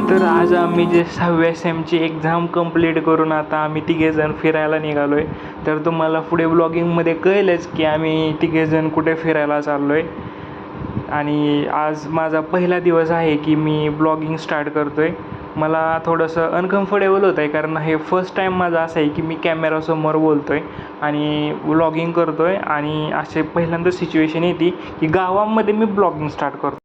तर आज आम्ही जे 6व्या सेमची एक्झाम कंप्लीट करून आता आम्ही तिघेजण फिरायला निघालो आहे. तर तुम्हाला पुढे ब्लॉगिंगमध्ये कळेलच की आम्ही तिघेजण कुठे फिरायला चाललो आहे. आणि आज माझा पहिला दिवस आहे की मी ब्लॉगिंग स्टार्ट करतो आहे. मला थोडंसं अनकम्फर्टेबल होतं आहे कारण हे फर्स्ट टाईम माझं असं आहे की मी कॅमेरासमोर बोलतो आहे आणि ब्लॉगिंग करतो आहे आणि असे पहिल्यांदा सिच्युएशन येते की गावामध्ये मी ब्लॉगिंग स्टार्ट करतो.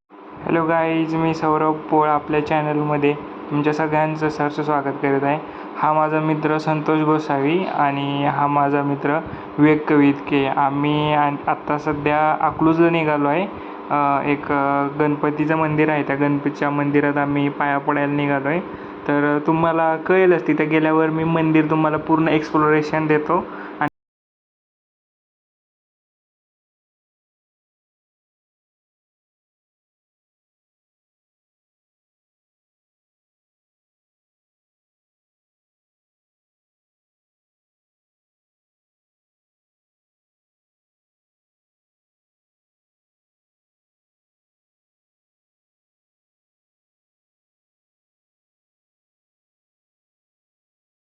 हॅलो गाईज, मी सौरभ पोळ आपल्या चॅनलमध्ये तुमच्या सगळ्यांचं सहर्ष स्वागत करत आहे. हा माझा मित्र संतोष गोसावी आणि हा माझा मित्र विवेक कवितके. आम्ही आत्ता सध्या अकलूजला निघालो आहे. एक गणपतीचं मंदिर आहे, त्या गणपतीच्या मंदिरात आम्ही पाया पडायला निघालो आहे. तर तुम्हाला कळेलच तिथं गेल्यावर मी मंदिर तुम्हाला पूर्ण एक्सप्लोरेशन देतो.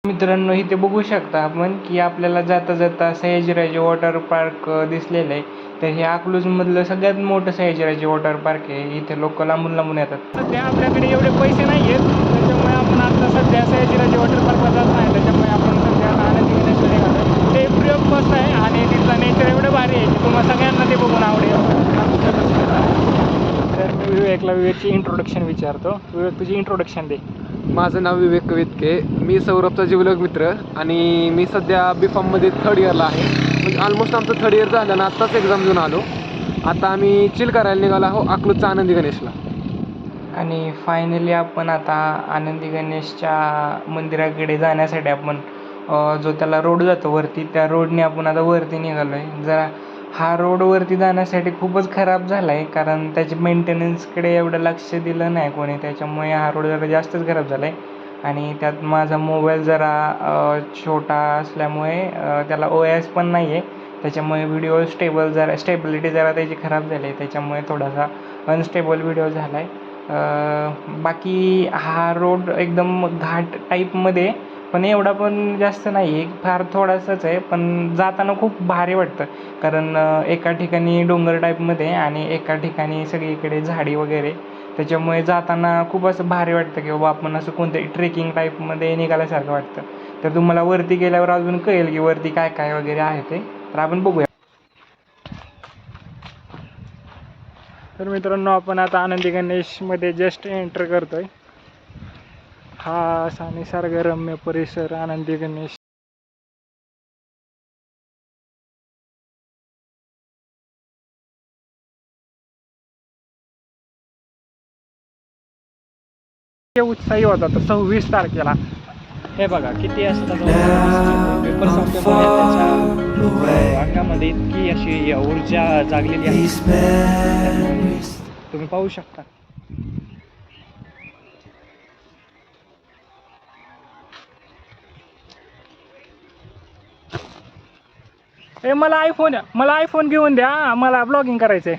मित्रांनो, इथे बघू शकता आपण की आपल्याला जाता जाता सयाजीराजे वॉटर पार्क दिसलेलं आहे. तर हे अकलूजमधलं सगळ्यात मोठं सयाजीराजे वॉटर पार्क आहे. इथे लोक लांबून लांबून येतात. सध्या आपल्याकडे एवढे पैसे नाही आहेत, त्याच्यामुळे आपण आता सध्या सयाजीराजे वॉटर पार्कला जात नाही. त्याच्यामुळे आपण सध्या आनंदी गणेशला निघालो. ते फ्री ऑफ कॉस्ट आहे आणि तिथलं नेचर एवढं भारी आहे की तुम्हाला सगळ्यांना ते बघून आवडेल. तर मी विवेकची इंट्रोडक्शन विचारतो. विवेक, तुझी इंट्रोडक्शन दे. माझं नाव विवेक कवितके. मी सौरभचा जिवलग मित्र आणि मी सध्या B.Pharm मध्ये 3rd इयरला आहे. म्हणजे ऑलमोस्ट आमचं 3rd इयर झालं ना, आत्ताच एक्झाम देऊन आलो. आता आम्ही चिल करायला निघालो आहो अकलूजचा आनंदी गणेशला. आणि फायनली आपण आता आनंदी गणेशच्या मंदिराकडे जाण्यासाठी आपण जो त्याला रोड जातो वरती, त्या रोडने आपण आता वरती निघालो आहे. जरा हा रोड वरती जाण्यासाठी खूपच खराब झाला आहे कारण त्याची मेंटेनन्सकडे एवढं लक्ष दिलं नाही कोणी, त्याच्यामुळे हा रोड जरा जास्तच खराब झाला आहे. आणि त्यात माझा मोबाईल जरा छोटा असल्यामुळे त्याला OS पण नाही आहे, त्याच्यामुळे व्हिडिओ स्टेबिलिटी जरा त्याची खराब झाली आहे, त्याच्यामुळे थोडासा अनस्टेबल व्हिडिओ झाला आहे. बाकी हा रोड एकदम घाट टाईपमध्ये, पण एवढा पण जास्त नाही आहे, फार थोडासाच आहे. पण जाताना खूप भारी वाटतं कारण एका ठिकाणी डोंगर टाईपमध्ये आणि एका ठिकाणी सगळीकडे झाडी वगैरे, त्याच्यामुळे जाताना खूप असं भारी वाटतं की बाबा आपण असं कोणत्याही ट्रेकिंग टाईपमध्ये निघाल्यासारखं वाटतं. तर तुम्हाला वरती गेल्यावर अजून कळेल की वरती काय काय वगैरे आहे ते. तर आपण बघूया. तर मित्रांनो, आपण आता आनंदी गणेशमध्ये जस्ट एंटर करतोय. हा असा निसर्गरम्य परिसर आनंदी गणेश. उत्साही होता तो 26 तारखेला. हे बघा किती असतात पेपर संपल्यामुळे त्याच्या अंगामध्ये इतकी अशी ऊर्जा जागलेली आहे, तुम्ही पाहू शकता. मला आयफोन घेऊन द्या, मला ब्लॉगिंग करायचंय.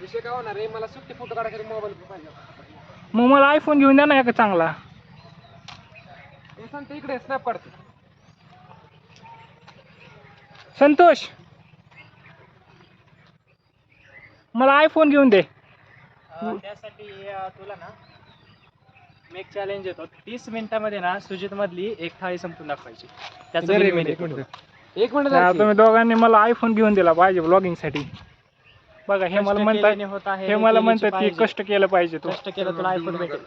विषय काय होणार आहे, मला सुट्टी फोटो काढायसाठी मोबाईल पाहिजे. मग मला आयफोन घेऊन द्या ना एक चांगला. सांगते इकडे स्नॅप काढतो. संतोष, मला आयफोन घेऊन दे. त्यासाठी तुला ना मी एक चॅलेंज देतो. 30 मिनिटामध्ये ना सुजित मधली एक थाळी संपून दाखवायची. त्याचं एक मिनिट तुम्ही दोघांनी मला आयफोन घेऊन दिला पाहिजे ब्लॉगिंग साठी. बघा, हे मला म्हणतात की कष्ट केलं पाहिजे. कष्ट केलं तुला आयफोन भेटेल.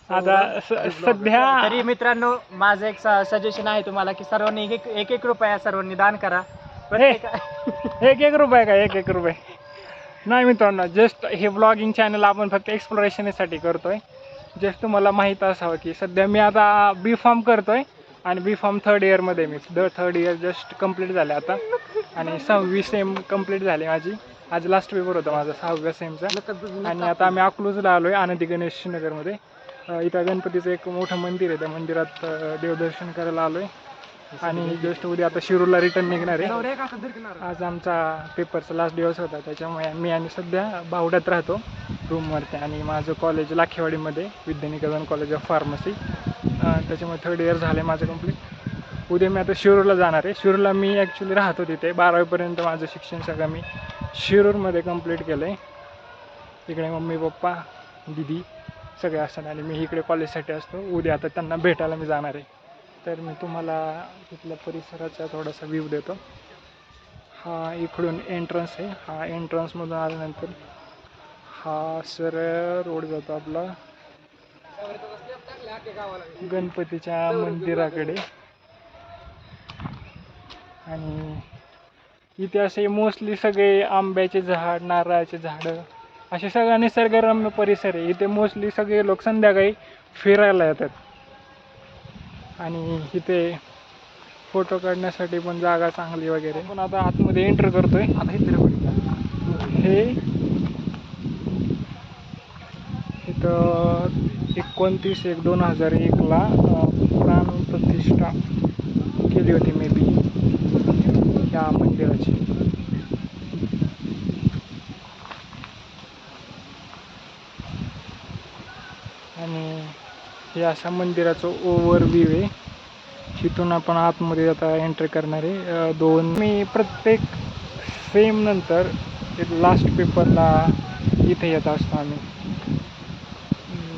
आता सध्या तरी मित्रांनो, माझं एक सजेशन आहे तुम्हाला की सर्वांनी एक रुपया सर्वांनी दान करा. एक रुपये का एक रुपये नाही मित्रांनो, जस्ट हे ब्लॉगिंग चॅनल आपण फक्त एक्सप्लोरेशनसाठी करतोय. जस्ट तुम्हाला माहीत असावं की सध्या मी आता B.Pharm करतोय आणि B.Pharm 3rd इयरमध्ये. मी 3rd इयर जस्ट कंप्लीट झाले आता आणि 6वी सेम कंप्लीट झाली माझी. आज लास्ट पेपर होता माझा 6व्या सेमचा. आणि आता आम्ही अकलूजला आलो आहे आनंदी गणेश नगरमध्ये. इथं गणपतीचं एक मोठं मंदिर आहे, त्या मंदिरात देवदर्शन करायला आलो आहे. आणि जस्ट उद्या आता शिरूरला रिटर्न निघणार आहे. आज आमचा पेपरचा लास्ट दिवस होता, त्याच्यामुळे मी आणि सध्या बावड्यात राहतो रूमवरती, आणि माझं कॉलेज लाखेवाडीमध्ये विद्यानिकेतन कॉलेज ऑफ फार्मसी, त्याच्यामुळे 3rd इयर झालं आहे माझं कंप्लीट. उद्या मी आता शिरूरला जाणार आहे. शिरूरला मी ॲक्च्युली राहतो तिथे, 12वीपर्यंत माझं शिक्षण सगळं मी शिरूरमध्ये कंप्लीट केलं आहे. इकडे मम्मी पप्पा दिदी सगळे असतात आणि मी इकडे कॉलेजसाठी असतो. उद्या आता त्यांना भेटायला मी जाणार आहे. तर मी तुम्हाला तिथल्या परिसराचा थोडासा व्ह्यू देतो. हा इकडून एंट्रन्स आहे. हा एंट्रन्समधून आल्यानंतर हा सरळ रोड जातो आपला गणपतीच्या मंदिराकडे. आणि इथे असे मोस्टली सगळे आंब्याचे झाड, नारळाचे झाडं, असे सगळा निसर्गरम्य परिसर आहे. इथे मोस्टली सगळे लोक संध्याकाळी फिरायला येतात. आणि इथे फोटो काढण्यासाठी पण जागा चांगली वगैरे. पण आता आतमध्ये एंटर करतोय. आता हे इथं 29/1/2001ला प्राण प्रतिष्ठा केली होती मे बी या मंदिराची. आणि हे अशा मंदिराचं ओव्हरव्ह्यू आहे. इथून आपण आतमध्ये आता एंट्री करणार आहे. मी प्रत्येक सेम नंतर लास्ट पेपरला इथे येत असतो आम्ही.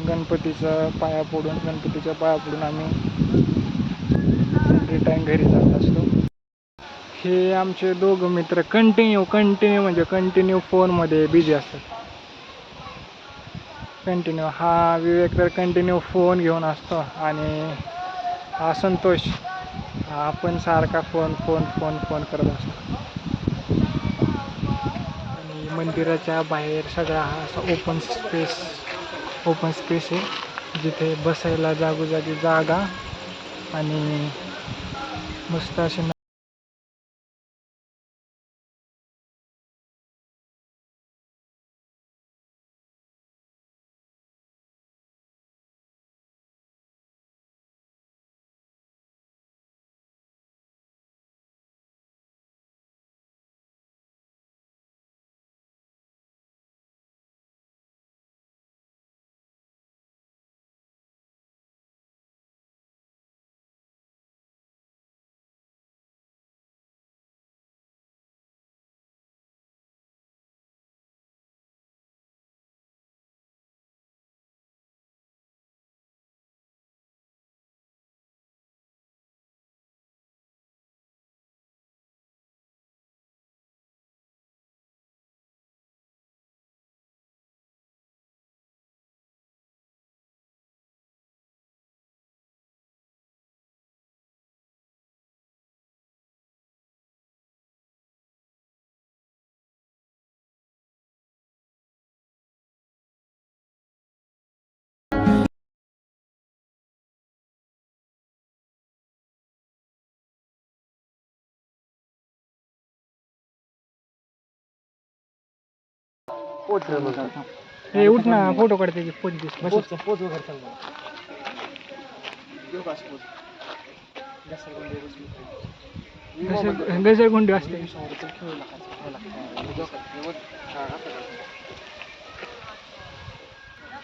गणपतीच्या पाया पडून आम्ही रिटर्न घरी जात असतो. हे आमचे दोघं मित्र कंटिन्यू फोनमध्ये बिझी असतात. हा विवेक तर कंटिन्यू फोन घेऊन असतो, आणि हा संतोष हा पण सारखा फोन करत असतो. आणि मंदिराच्या बाहेर सगळा हा असा ओपन स्पेस आहे, जिथे बसायला जागोजागी जागा आणि मस्त असे हे उठ ना, फोटो काढते की पोच घसरगुंडी असते.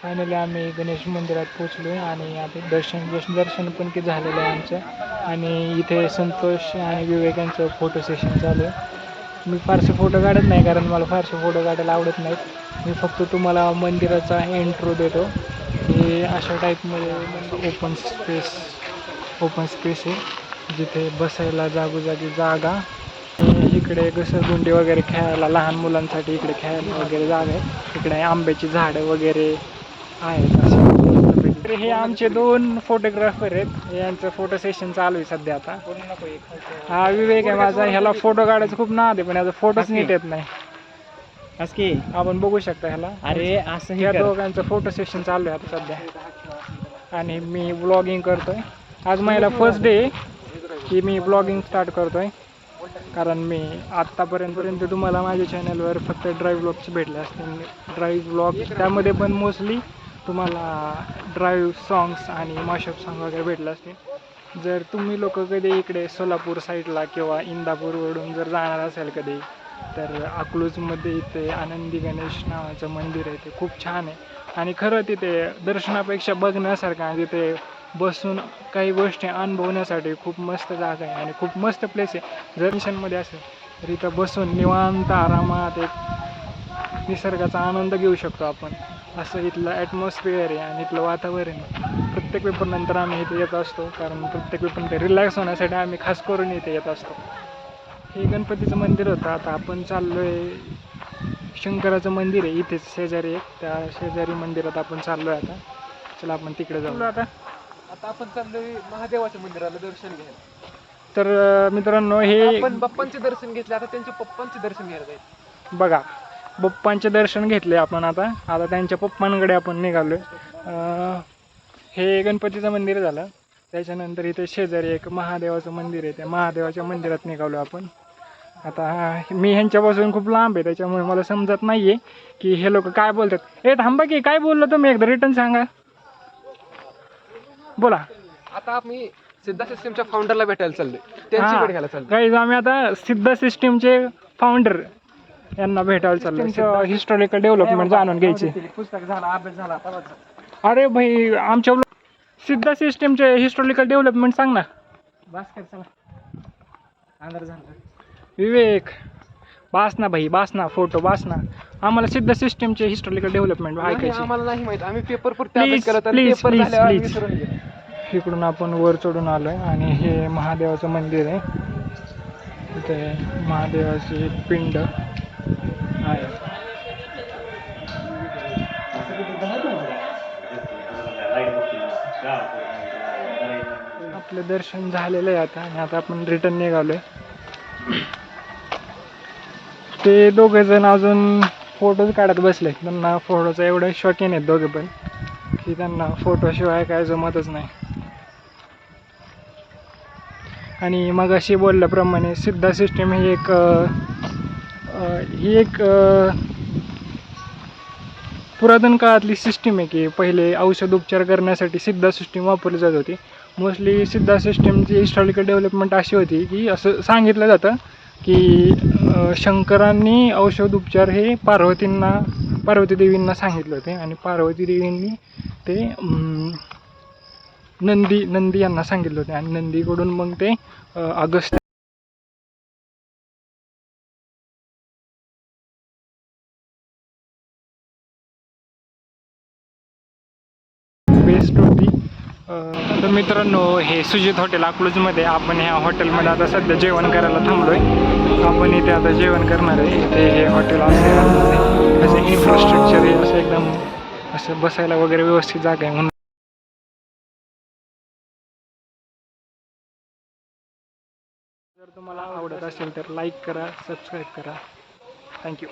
फायनली आम्ही गणेश मंदिरात पोचलो आहे आणि आता दर्शन पण की झालेलं आहे आमचं. आणि इथे संतोष आणि विवेकांचं फोटो सेशन चालू आहे. मी फारसे फोटो काढत नाही, कारण मला फारसे फोटो काढायला आवडत नाहीत. मी फक्त तुम्हाला मंदिराचा इंट्रो देतो. हे अशा टाईपमध्ये ओपन स्पेस आहे, जिथे बसायला जागोजागी जागा. इकडे घसरगुंडी वगैरे खेळायला लहान मुलांसाठी इकडे खेळायला वगैरे जागा आहे. इकडे आंब्याची झाडं वगैरे आहेत असे. तर हे आमचे 2 फोटोग्राफर आहेत. यांचं फोटो सेशन चालू आहे सध्या आता. हा विवेक आहे माझा. ह्याला फोटो काढायचं खूप नाद आहे, पण याचा फोटोच नीट येत नाही. आपण बघू शकता ह्याला. अरे असं ह्या दोघांचं फोटो सेशन चालू आहे आता सध्या. आणि मी ब्लॉगिंग करतोय. आज मला फर्स्ट डे की मी ब्लॉगिंग स्टार्ट करतोय, कारण मी आत्तापर्यंत तुम्हाला माझ्या चॅनलवर फक्त ड्राईव्ह ब्लॉग्स भेटले असतील. ड्राईव्ह ब्लॉग त्यामध्ये पण मोस्टली तुम्हाला ड्राईव्ह सॉंग्स आणि मॉशअप सॉंग वगैरे भेटले असतील. जर तुम्ही लोक कधी इकडे सोलापूर साईडला किंवा इंदापूरवरून जर जाणार असेल कधी, तर अकलूजमध्ये इथे आनंदी गणेश नावाचं मंदिर आहे. ते खूप छान आहे आणि खरं तिथे दर्शनापेक्षा बघण्यासारखं आणि तिथे बसून काही गोष्टी अनुभवण्यासाठी खूप मस्त जागा आहे आणि खूप मस्त प्लेस आहे. जर मिशनमध्ये असेल तर इथं बसून निवांत आरामात एक निसर्गाचा आनंद घेऊ शकतो आपण. असं इथलं ॲटमॉस्फिअर आहे आणि इथलं वातावरण आहे. प्रत्येक पेपरनंतर आम्ही इथे येत असतो, कारण प्रत्येक पेपर रिलॅक्स होण्यासाठी आम्ही खास करून इथे येत असतो. हे गणपतीचं मंदिर होतं. आता आपण चाललो आहे शंकराचं मंदिर आहे इथेच शेजारी एक, त्या शेजारी मंदिरात आपण चाललो आहे. आता चला आपण तिकडे जाऊ. आता आपण चाललोय महादेवाच्या मंदिराला दर्शन घ्यायला. तर मित्रांनो हे आपण बाप्पांचे दर्शन घेतले, आता त्यांच्या पप्पांचे दर्शन घ्यायला जायचं. बघा, बाप्पांचे दर्शन घेतले आपण. आता त्यांच्या पप्पांकडे आपण निघालो हे गणपतीचं मंदिर झालं. त्याच्यानंतर इथे शेजारी एक महादेवाचं मंदिर आहे. त्या महादेवाच्या मंदिरात निघालो आपण. आता मी ह्यांच्यापासून खूप लांब आहे, त्याच्यामुळे मला समजत नाही आहे की हे लोक काय बोलतात. थांबा की, काय बोललो तुम्ही एकदा रिटर्न सांगा, बोला. आता आम्ही सिद्धा सिस्टीमच्या फाउंडरला भेटायला चाललोय, त्यांची भेट घ्यायला चाललोय. गाईज, आम्ही आता सिद्धा सिस्टीमचे फाउंडर यांना भेटायला चाललो. हिस्टॉरिकल डेव्हलपमेंट जाणून घ्यायची. पुस्तक झाला, अभ्यास झाला. अरे भाई, आमच्या सिद्धा सिस्टीमचे हिस्टॉरिकल डेव्हलपमेंट सांग ना. भास्कर चला, अंधार झाला. विवेक बास ना भाई, बास ना, फोटो बास ना. आम्हाला सिद्धा सिस्टीमचे हिस्टॉरिकल डेव्हलपमेंट ऐकायची. आम्हाला नाही माहित, आम्ही paper please please please please. इकडून आपण वर चढून आलोय आणि हे महादेवाचं मंदिर आहे. इथे महादेवाची पिंड आहे. आपलं दर्शन झालेलं आहे आता आणि आता आपण रिटर्न निघालोय. ते दोघे जण अजून फोटोज काढत बसले. त्यांना फोटोचा एवढं शौकीन आहेत दोघे पण, की त्यांना फोटोशिवाय काय जमतच नाही. आणि मग अशी बोलल्याप्रमाणे सिद्धा सिस्टीम ही एक पुरातन काळातली सिस्टीम आहे की पहिले औषध उपचार करण्यासाठी सिद्धा सिस्टीम वापरली जात होती. मोस्टली सिद्धा सिस्टीमची हिस्टॉरिकल डेव्हलपमेंट अशी होती की असं सांगितलं जातं की शंकरांनी औषध उपचार हे पार्वती देवींना सांगितले होते आणि पार्वती देवींनी ते नंदी यांना सांगितले होते आणि नंदीकडून मग ते अगस्त्य बेस्ट होती. तर मित्रांनो, हे सुजित हॉटेल अकलूजमध्ये, आपण ह्या हॉटेलमध्ये आता सध्या जेवण करायला थांबलोय. आपण इथे आता जेवण करणार आहे. इथे हे हॉटेल असं इन्फ्रास्ट्रक्चर आहे, असं एकदम असं बसायला वगैरे व्यवस्थित जागा आहे. म्हणून जर तुम्हाला आवडत असेल तर लाईक करा, सबस्क्राईब करा. थँक्यू.